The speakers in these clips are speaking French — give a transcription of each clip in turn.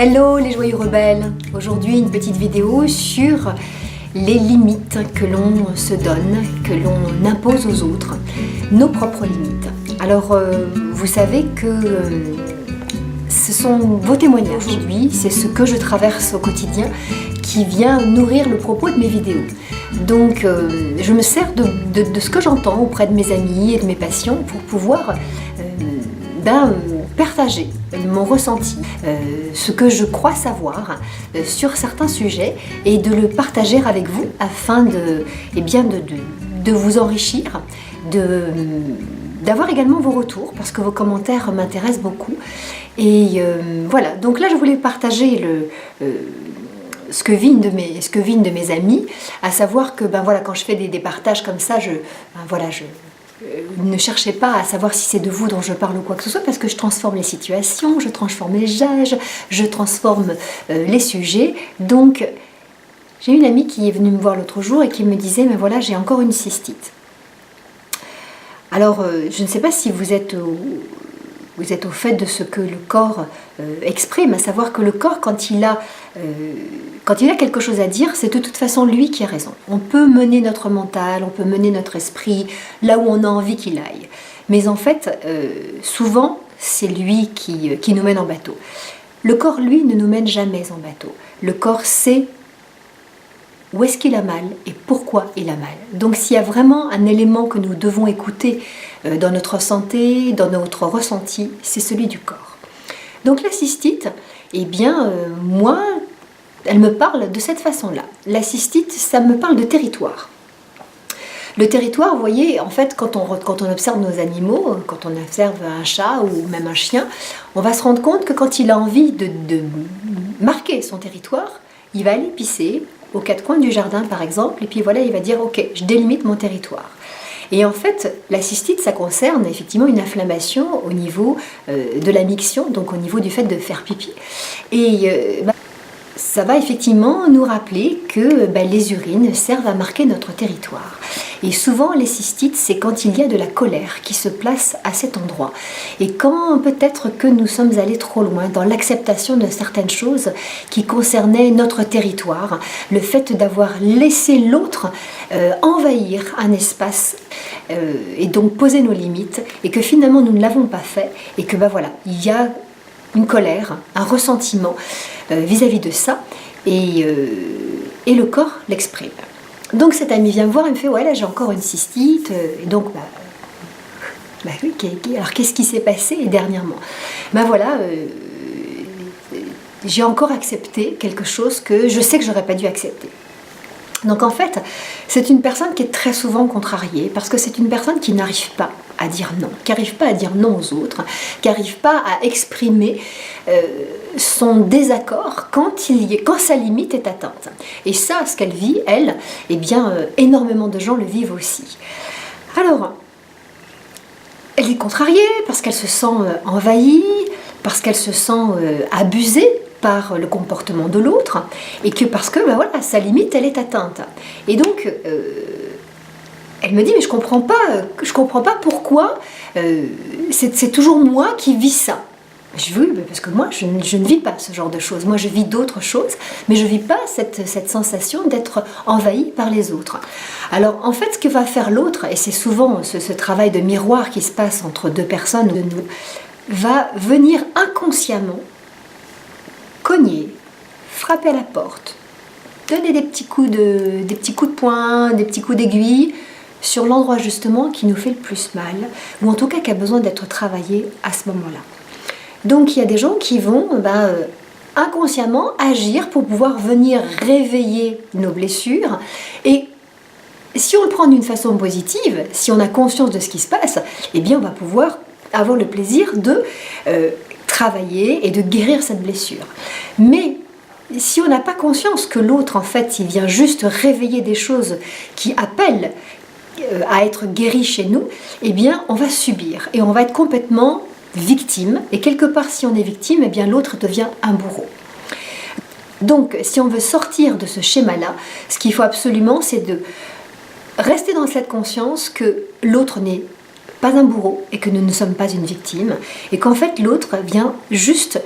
Hello les joyeux rebelles. Aujourd'hui une petite vidéo sur les limites que l'on se donne, que l'on impose aux autres, nos propres limites. Alors vous savez que ce sont vos témoignages aujourd'hui, c'est ce que je traverse au quotidien qui vient nourrir le propos de mes vidéos. Donc je me sers de ce que j'entends auprès de mes amis et de mes patients pour pouvoir partager mon ressenti, ce que je crois savoir sur certains sujets et de le partager avec vous afin de vous enrichir, d'avoir également vos retours parce que vos commentaires m'intéressent beaucoup. Et voilà, donc là je voulais partager ce que vivent de mes amis, à savoir que quand je fais des partages comme ça, ne cherchez pas à savoir si c'est de vous dont je parle ou quoi que ce soit, parce que je transforme les situations, je transforme les âges, je transforme les sujets. Donc j'ai une amie qui est venue me voir l'autre jour et qui me disait mais voilà, j'ai encore une cystite. Alors je ne sais pas si vous êtes au fait de ce que le corps exprime, à savoir que le corps, quand il a quelque chose à dire, c'est de toute façon lui qui a raison. On peut mener notre mental, on peut mener notre esprit là où on a envie qu'il aille. Mais en fait, souvent, c'est lui qui nous mène en bateau. Le corps, lui, ne nous mène jamais en bateau. Le corps sait où est-ce qu'il a mal et pourquoi il a mal. Donc s'il y a vraiment un élément que nous devons écouter dans notre santé, dans notre ressenti, c'est celui du corps. Donc la cystite, moi, elle me parle de cette façon-là. La cystite, ça me parle de territoire. Le territoire, vous voyez, en fait, quand on observe nos animaux, quand on observe un chat ou même un chien, on va se rendre compte que quand il a envie de marquer son territoire, il va aller pisser aux quatre coins du jardin, par exemple, et puis voilà, il va dire « Ok, je délimite mon territoire ». Et en fait, la cystite, ça concerne effectivement une inflammation au niveau de la miction, donc au niveau du fait de faire pipi. Et ça va effectivement nous rappeler que les urines servent à marquer notre territoire. Et souvent, les cystites, c'est quand il y a de la colère qui se place à cet endroit. Et quand peut-être que nous sommes allés trop loin dans l'acceptation de certaines choses qui concernaient notre territoire, le fait d'avoir laissé l'autre envahir un espace et donc poser nos limites, et que finalement nous ne l'avons pas fait, et que il y a une colère, un ressentiment vis-à-vis de ça, et le corps l'exprime. Donc cette amie vient me voir et me fait « Ouais, là j'ai encore une cystite. » Et donc, oui, alors qu'est-ce qui s'est passé dernièrement ? J'ai encore accepté quelque chose que je sais que j'aurais pas dû accepter. Donc en fait, c'est une personne qui est très souvent contrariée parce que c'est une personne qui n'arrive pas à dire non, qui n'arrive pas à dire non aux autres, qui n'arrive pas à exprimer son désaccord quand sa limite est atteinte. Et ça, ce qu'elle vit, elle, énormément de gens le vivent aussi. Alors, elle est contrariée parce qu'elle se sent envahie, parce qu'elle se sent abusée par le comportement de l'autre, et que parce que sa limite elle est atteinte. Et donc elle me dit mais je comprends pas pourquoi c'est toujours moi qui vis ça. Je dis oui, parce que moi je ne vis pas ce genre de choses, moi je vis d'autres choses, mais je ne vis pas cette sensation d'être envahie par les autres. Alors en fait ce que va faire l'autre, et c'est souvent ce travail de miroir qui se passe entre deux personnes de nous, va venir inconsciemment cogner, frapper à la porte, donner des petits coups de poing, des petits coups d'aiguille sur l'endroit justement qui nous fait le plus mal, ou en tout cas qui a besoin d'être travaillé à ce moment-là. Donc il y a des gens qui vont inconsciemment agir pour pouvoir venir réveiller nos blessures, et si on le prend d'une façon positive, si on a conscience de ce qui se passe, on va pouvoir avoir le plaisir de travailler et de guérir cette blessure. Mais si on n'a pas conscience que l'autre, en fait, il vient juste réveiller des choses qui appellent à être guéri chez nous, on va subir et on va être complètement victime. Et quelque part, si on est victime, l'autre devient un bourreau. Donc, si on veut sortir de ce schéma-là, ce qu'il faut absolument, c'est de rester dans cette conscience que l'autre n'est pas un bourreau et que nous ne sommes pas une victime, et qu'en fait l'autre vient juste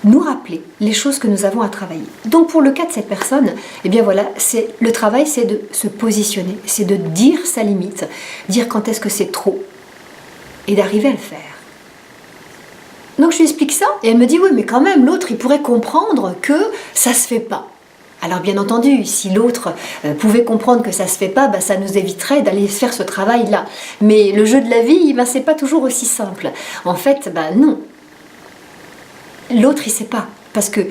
nous rappeler les choses que nous avons à travailler. Donc pour le cas de cette personne, eh bien voilà, le travail, c'est de se positionner, c'est de dire sa limite, dire quand est-ce que c'est trop, et d'arriver à le faire. Donc je lui explique ça, et elle me dit, oui, mais quand même, l'autre, il pourrait comprendre que ça se fait pas. Alors bien entendu, si l'autre pouvait comprendre que ça se fait pas, ça nous éviterait d'aller faire ce travail-là. Mais le jeu de la vie, c'est pas toujours aussi simple. En fait, non. L'autre, il sait pas. Parce que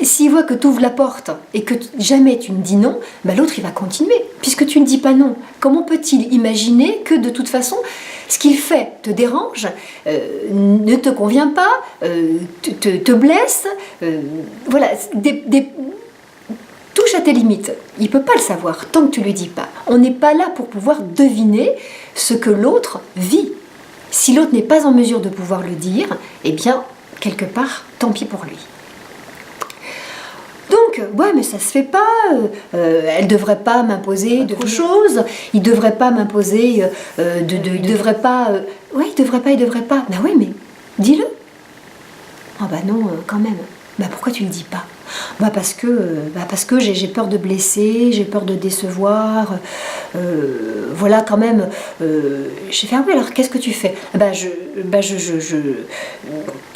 s'il voit que tu ouvres la porte et que jamais tu ne dis non, l'autre, il va continuer, puisque tu ne dis pas non. Comment peut-il imaginer que de toute façon, ce qu'il fait te dérange, ne te convient pas, te blesse, voilà, touche à tes limites. Il ne peut pas le savoir tant que tu ne lui dis pas. On n'est pas là pour pouvoir deviner ce que l'autre vit. Si l'autre n'est pas en mesure de pouvoir le dire, eh bien, quelque part, tant pis pour lui. Donc, ouais, mais ça se fait pas, elle devrait pas m'imposer d'autres choses, il devrait pas m'imposer, il devrait pas, ouais, il devrait pas, oui, mais dis-le. Ah non, quand même, pourquoi tu le dis pas? Parce que j'ai peur de blesser, j'ai peur de décevoir, voilà, quand même, j'ai fait, ah oui, alors qu'est-ce que tu fais?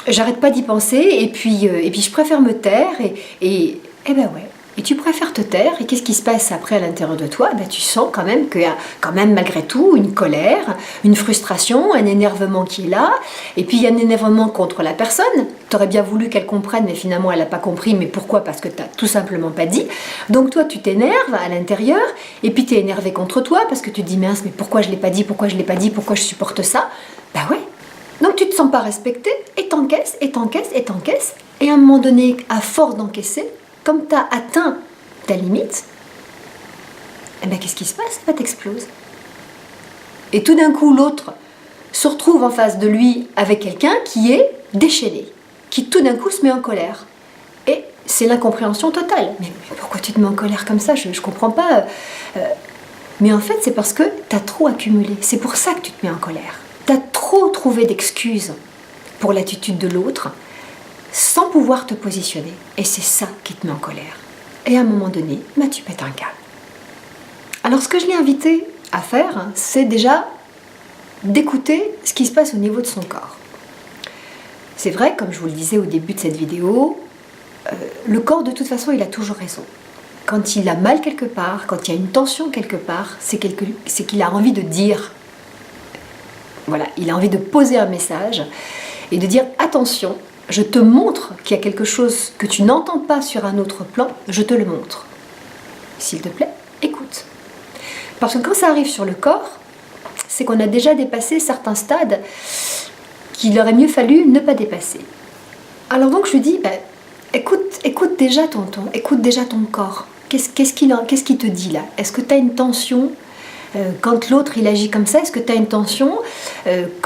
J'arrête pas d'y penser, et puis je préfère me taire, et ouais. Et tu préfères te taire, et qu'est-ce qui se passe après à l'intérieur de toi? Tu sens quand même qu'il y a quand même malgré tout une colère, une frustration, un énervement qui est là, et puis il y a un énervement contre la personne. Tu aurais bien voulu qu'elle comprenne, mais finalement elle n'a pas compris, mais pourquoi? Parce que tu n'as tout simplement pas dit. Donc toi tu t'énerves à l'intérieur, et puis tu es énervé contre toi, parce que tu te dis mince, mais pourquoi je ne l'ai pas dit, pourquoi je supporte ça? Ouais. Donc tu ne te sens pas respecté, et t'encaisses, et à un moment donné, à force d'encaisser, comme tu as atteint ta limite, qu'est-ce qui se passe? T'exploses. Et tout d'un coup, l'autre se retrouve en face de lui avec quelqu'un qui est déchaîné, qui tout d'un coup se met en colère. Et c'est l'incompréhension totale. Mais pourquoi tu te mets en colère comme ça? Je ne comprends pas. Mais en fait, c'est parce que tu as trop accumulé. C'est pour ça que tu te mets en colère. Tu as trop trouvé d'excuses pour l'attitude de l'autre, sans pouvoir te positionner. Et c'est ça qui te met en colère. Et à un moment donné, tu pètes un câble. Alors ce que je l'ai invité à faire, c'est déjà d'écouter ce qui se passe au niveau de son corps. C'est vrai, comme je vous le disais au début de cette vidéo, le corps de toute façon, il a toujours raison. Quand il a mal quelque part, quand il y a une tension quelque part, c'est qu'il a envie de dire. Voilà, il a envie de poser un message et de dire attention, je te montre qu'il y a quelque chose que tu n'entends pas sur un autre plan, je te le montre. S'il te plaît, écoute. Parce que quand ça arrive sur le corps, c'est qu'on a déjà dépassé certains stades qu'il aurait mieux fallu ne pas dépasser. Alors donc je lui dis, écoute déjà ton corps. Qu'est-ce qu'il te dit là? Est-ce que tu as une tension? Quand l'autre il agit comme ça, est-ce que tu as une tension?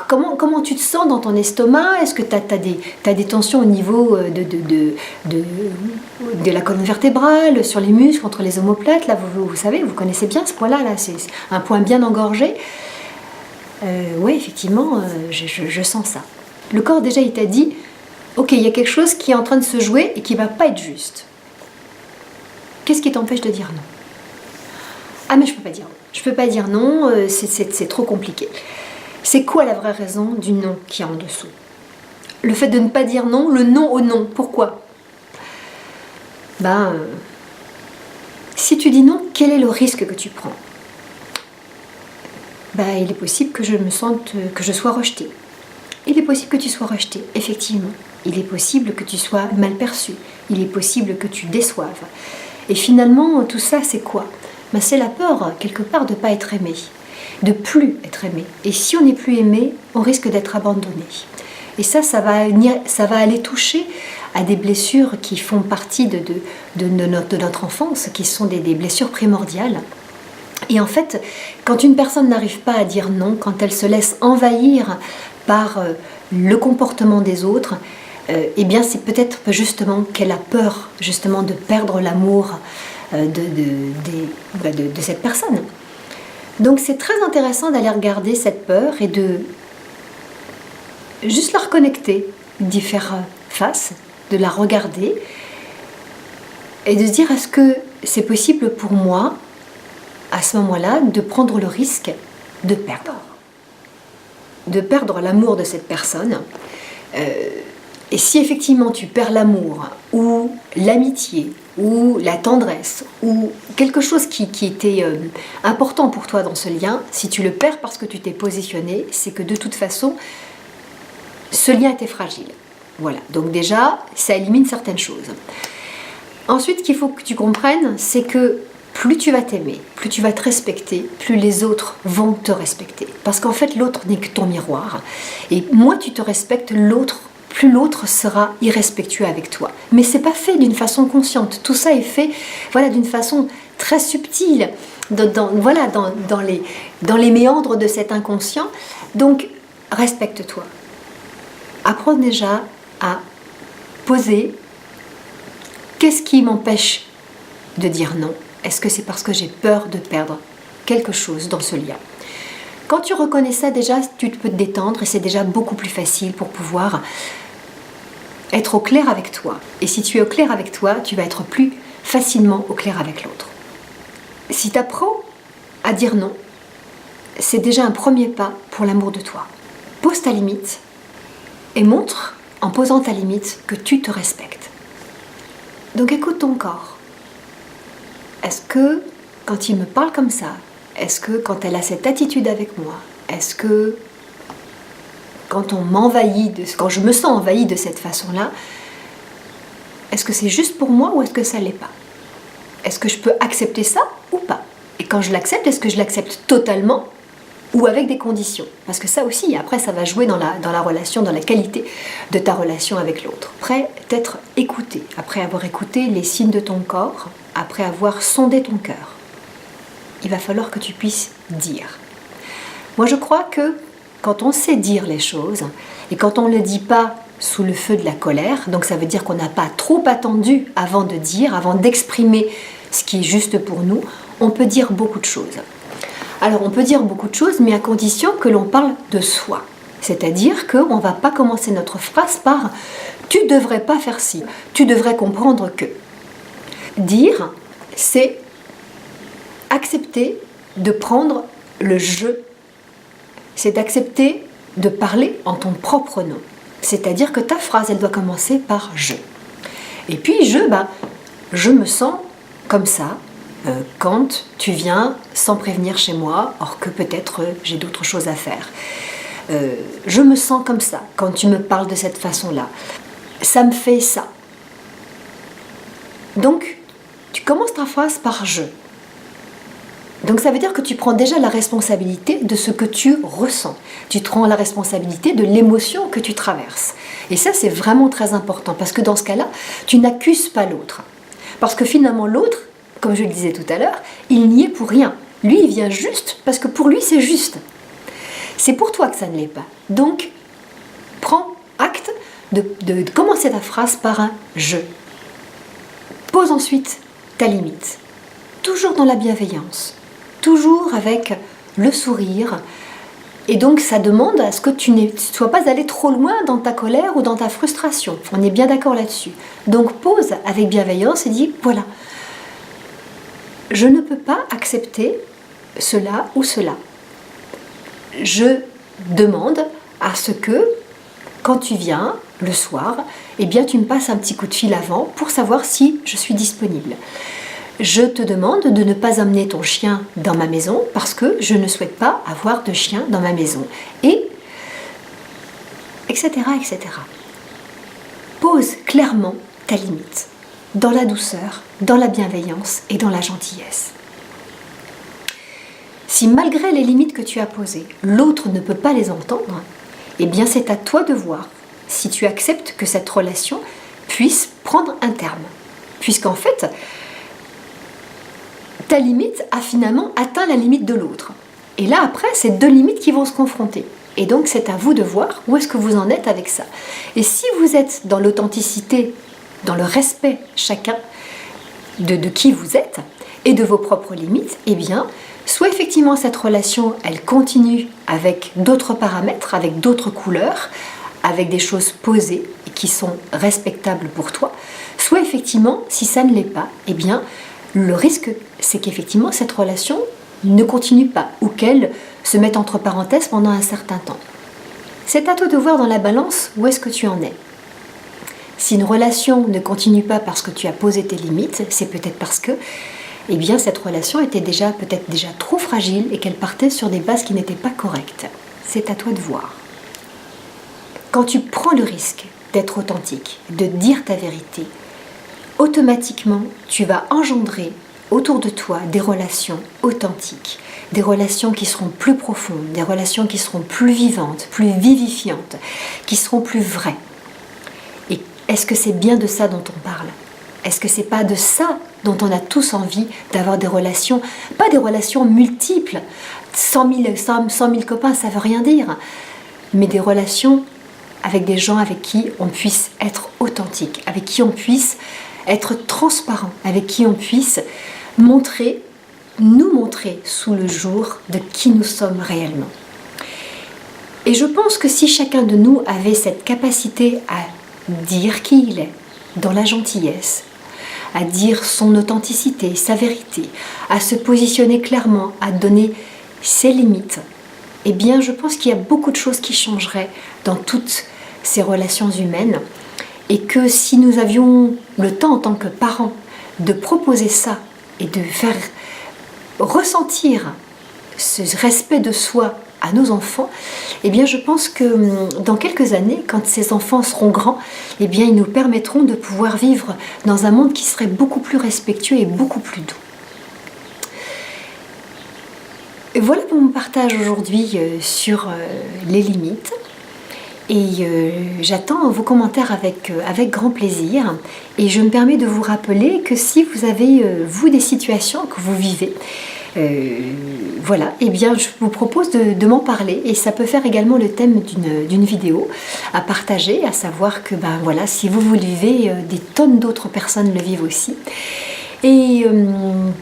Comment tu te sens dans ton estomac? Est-ce que tu as des tensions au niveau de la colonne vertébrale, sur les muscles, entre les omoplates? Là, vous savez, vous connaissez bien ce point-là, c'est un point bien engorgé. Oui, effectivement, je sens ça. Le corps déjà il t'a dit, ok, il y a quelque chose qui est en train de se jouer et qui ne va pas être juste. Qu'est-ce qui t'empêche de dire non? Ah mais je peux pas dire non. Je peux pas dire non, c'est trop compliqué. C'est quoi la vraie raison du non qui est en dessous? Le fait de ne pas dire non, le non au non. Pourquoi? Si tu dis non, quel est le risque que tu prends? Il est possible que je sois rejetée. Il est possible que tu sois rejeté, effectivement. Il est possible que tu sois mal perçu. Il est possible que tu déçoives. Et finalement, tout ça, c'est quoi? C'est la peur, quelque part, de ne pas être aimé, de plus être aimé. Et si on n'est plus aimé, on risque d'être abandonné. Et ça va aller toucher à des blessures qui font partie de notre enfance, qui sont des blessures primordiales. Et en fait, quand une personne n'arrive pas à dire non, quand elle se laisse envahir par le comportement des autres, eh bien c'est peut-être justement qu'elle a peur justement de perdre l'amour de cette personne. Donc c'est très intéressant d'aller regarder cette peur et de juste la reconnecter, d'y faire face, de la regarder et de se dire est-ce que c'est possible pour moi, à ce moment-là, de prendre le risque de perdre l'amour de cette personne. Et si effectivement tu perds l'amour ou l'amitié ou la tendresse ou quelque chose qui était important pour toi dans ce lien, si tu le perds parce que tu t'es positionné, c'est que de toute façon, ce lien était fragile. Voilà, donc déjà, ça élimine certaines choses. Ensuite, ce qu'il faut que tu comprennes, c'est que plus tu vas t'aimer, plus tu vas te respecter, plus les autres vont te respecter. Parce qu'en fait, l'autre n'est que ton miroir. Et moins tu te respectes l'autre, plus l'autre sera irrespectueux avec toi. Mais c'est pas fait d'une façon consciente. Tout ça est fait, voilà, d'une façon très subtile, dans les méandres de cet inconscient. Donc, respecte-toi. Apprends déjà à poser. Qu'est-ce qui m'empêche de dire non ? Est-ce que c'est parce que j'ai peur de perdre quelque chose dans ce lien ? Quand tu reconnais ça, déjà, tu peux te détendre et c'est déjà beaucoup plus facile pour pouvoir être au clair avec toi. Et si tu es au clair avec toi, tu vas être plus facilement au clair avec l'autre. Si tu apprends à dire non, c'est déjà un premier pas pour l'amour de toi. Pose ta limite et montre, en posant ta limite, que tu te respectes. Donc écoute ton corps. Est-ce que, quand il me parle comme ça, est-ce que quand elle a cette attitude avec moi, est-ce que quand je me sens envahie de cette façon-là, est-ce que c'est juste pour moi ou est-ce que ça l'est pas ? Est-ce que je peux accepter ça ou pas ? Et quand je l'accepte, est-ce que je l'accepte totalement ou avec des conditions ? Parce que ça aussi, après, ça va jouer dans la relation, dans la qualité de ta relation avec l'autre. Après t'être écouté, après avoir écouté les signes de ton corps, après avoir sondé ton cœur, il va falloir que tu puisses dire. Moi, je crois que quand on sait dire les choses, et quand on ne le dit pas sous le feu de la colère, donc ça veut dire qu'on n'a pas trop attendu avant de dire, avant d'exprimer ce qui est juste pour nous, on peut dire beaucoup de choses. Alors, on peut dire beaucoup de choses, mais à condition que l'on parle de soi. C'est-à-dire qu'on ne va pas commencer notre phrase par « tu ne devrais pas faire ci, tu devrais comprendre que ». Dire, c'est accepter de prendre le « je ». C'est d'accepter de parler en ton propre nom. C'est-à-dire que ta phrase, elle doit commencer par « je ». Et puis « je me sens comme ça ». Quand tu viens sans prévenir chez moi, or que peut-être j'ai d'autres choses à faire. Je me sens comme ça quand tu me parles de cette façon-là. Ça me fait ça. Donc, tu commences ta phrase par « je ». Donc ça veut dire que tu prends déjà la responsabilité de ce que tu ressens. Tu prends la responsabilité de l'émotion que tu traverses. Et ça, c'est vraiment très important parce que dans ce cas-là, tu n'accuses pas l'autre. Parce que finalement, l'autre, comme je le disais tout à l'heure, il n'y est pour rien. Lui, il vient juste parce que pour lui, c'est juste. C'est pour toi que ça ne l'est pas. Donc, prends acte de commencer ta phrase par un « je ». Pose ensuite ta limite. Toujours dans la bienveillance. Toujours avec le sourire. Et donc, ça demande à ce que tu ne sois pas allé trop loin dans ta colère ou dans ta frustration. On est bien d'accord là-dessus. Donc, pose avec bienveillance et dis « voilà ». Je ne peux pas accepter cela ou cela. Je demande à ce que, quand tu viens le soir, eh bien, tu me passes un petit coup de fil avant pour savoir si je suis disponible. Je te demande de ne pas amener ton chien dans ma maison parce que je ne souhaite pas avoir de chien dans ma maison. Et etc., etc. Pose clairement ta limite. Dans la douceur, dans la bienveillance et dans la gentillesse. Si malgré les limites que tu as posées, l'autre ne peut pas les entendre, eh bien c'est à toi de voir si tu acceptes que cette relation puisse prendre un terme. Puisqu'en fait, ta limite a finalement atteint la limite de l'autre. Et là après, c'est deux limites qui vont se confronter. Et donc c'est à vous de voir où est-ce que vous en êtes avec ça. Et si vous êtes dans l'authenticité, dans le respect chacun de qui vous êtes et de vos propres limites, eh bien, soit effectivement cette relation, elle continue avec d'autres paramètres, avec d'autres couleurs, avec des choses posées et qui sont respectables pour toi, soit effectivement, si ça ne l'est pas, eh bien, le risque, c'est qu'effectivement, cette relation ne continue pas ou qu'elle se mette entre parenthèses pendant un certain temps. C'est à toi de voir dans la balance où est-ce que tu en es. Si une relation ne continue pas parce que tu as posé tes limites, c'est peut-être parce que eh bien, cette relation était peut-être déjà trop fragile et qu'elle partait sur des bases qui n'étaient pas correctes. C'est à toi de voir. Quand tu prends le risque d'être authentique, de dire ta vérité, automatiquement, tu vas engendrer autour de toi des relations authentiques, des relations qui seront plus profondes, des relations qui seront plus vivantes, plus vivifiantes, qui seront plus vraies. Et est-ce que c'est bien de ça dont on parle ? Est-ce que c'est pas de ça dont on a tous envie d'avoir des relations, pas des relations multiples, 100 000 copains, ça veut rien dire, mais des relations avec des gens avec qui on puisse être authentique, avec qui on puisse être transparent, avec qui on puisse nous montrer sous le jour de qui nous sommes réellement. Et je pense que si chacun de nous avait cette capacité à dire qui il est, dans la gentillesse, à dire son authenticité, sa vérité, à se positionner clairement, à donner ses limites, eh bien je pense qu'il y a beaucoup de choses qui changeraient dans toutes ces relations humaines et que si nous avions le temps en tant que parents de proposer ça et de faire ressentir ce respect de soi à nos enfants, eh bien je pense que dans quelques années, quand ces enfants seront grands, eh bien ils nous permettront de pouvoir vivre dans un monde qui serait beaucoup plus respectueux et beaucoup plus doux. Et voilà pour mon partage aujourd'hui sur les limites. Et j'attends vos commentaires avec grand plaisir. Et je me permets de vous rappeler que si vous avez, vous, des situations que vous vivez, voilà, eh bien je vous propose de m'en parler. Et ça peut faire également le thème d'une vidéo à partager, à savoir que ben, voilà, si vous le vivez, des tonnes d'autres personnes le vivent aussi. Et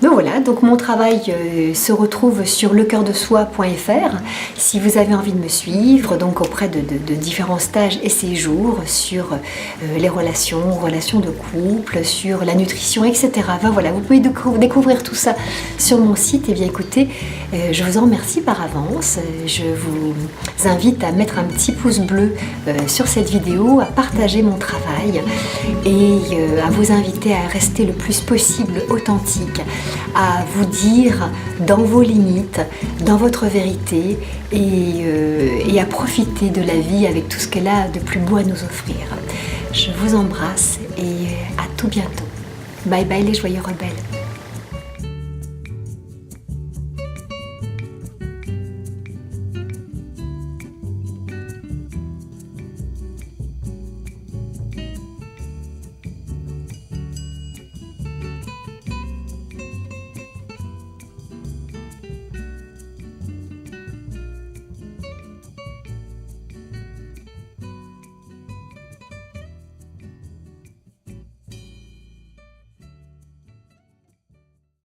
ben voilà, donc mon travail se retrouve sur lecoeurdesoi.fr si vous avez envie de me suivre, donc auprès de différents stages et séjours sur les relations de couple, sur la nutrition, etc. Ben voilà, vous pouvez découvrir tout ça sur mon site. Et bien écoutez, je vous en remercie par avance. Je vous invite à mettre un petit pouce bleu sur cette vidéo, à partager mon travail et à vous inviter à rester le plus possible authentique, à vous dire dans vos limites, dans votre vérité et à profiter de la vie avec tout ce qu'elle a de plus beau à nous offrir. Je vous embrasse et à tout bientôt. Bye bye les joyeux rebelles.